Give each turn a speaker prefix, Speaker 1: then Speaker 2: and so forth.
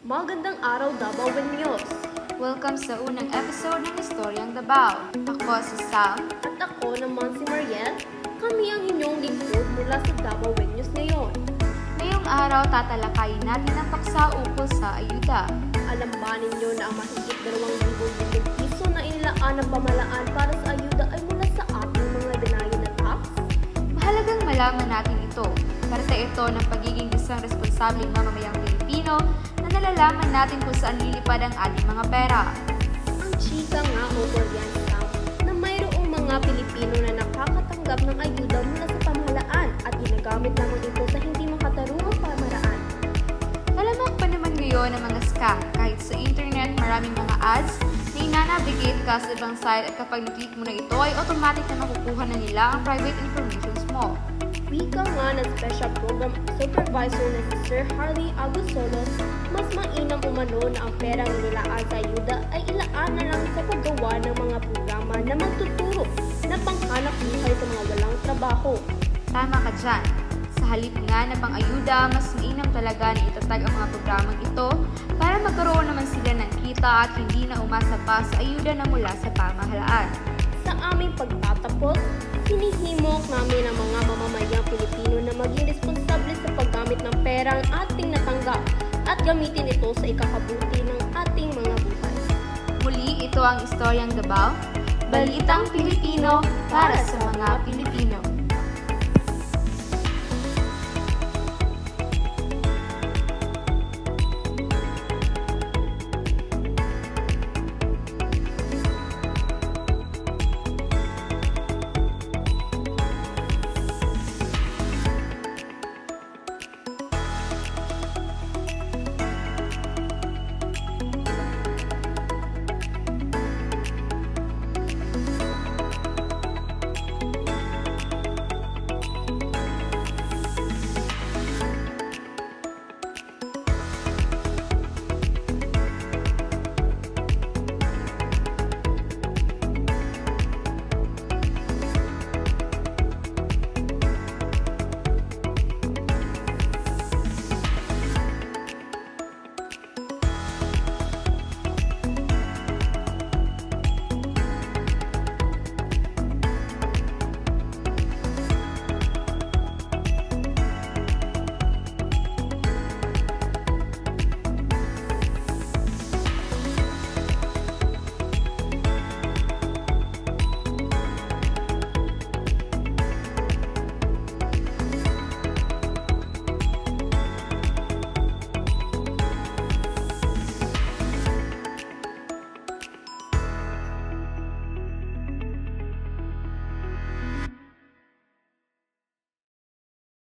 Speaker 1: Magandang araw, Davao News!
Speaker 2: Welcome sa unang episode ng Istoryang Davao. Ako si Sam.
Speaker 1: At ako naman si Mariel. Kami ang inyong lingkod mula sa Davao News ngayon.
Speaker 2: Ngayong araw tatalakayin natin ang paksa ukol sa ayuda.
Speaker 1: Alam ba ninyo na ang mahigit 2,000 piso na inilaan ng pamalaan para sa ayuda ay mula sa ating mga denayo na tax?
Speaker 2: Mahalagang malaman natin ito. Parte ito ng pagiging isang responsableng mamamayang Pilipino na nalalaman natin kung saan lilipad ang ating mga pera.
Speaker 1: Ang chika nga o Korean na mayroong mga Pilipino na nakakatanggap ng ayuda mula sa pamahalaan at ginagamit lamang ito sa hindi makatarungang pamaraan.
Speaker 2: Talamak pa naman ngayon ang mga scam. Kahit sa internet, maraming mga ads na inanavigate ka sa ibang site at kapag naklik mo na ito ay automatic na makukuha na nila ang private informations mo.
Speaker 1: Wika nga ng Special Program Supervisor na si Sir Harley Agusolos, mas mainam umano na ang perang nilaan sa ayuda ay ilaan na lang sa paggawa ng mga programa na magtuturo na panghanap buhay sa mga walang trabaho.
Speaker 2: Tama ka dyan. Sa halip nga na pang-ayuda, mas mainam talaga na itatag ang mga programang ito para magkaroon naman sila ng kita at hindi na umasa pa sa ayuda na mula sa pamahalaan.
Speaker 1: Sa aming pagtatapos, hinihimok namin ang mga mamamayang Pilipino na maging responsable sa paggamit ng perang ating natanggap at gamitin ito sa ikakabuti ng ating mga buhay.
Speaker 2: Muli, ito ang Istoryang Davao, Balitang Pilipino para sa mga Pilipino.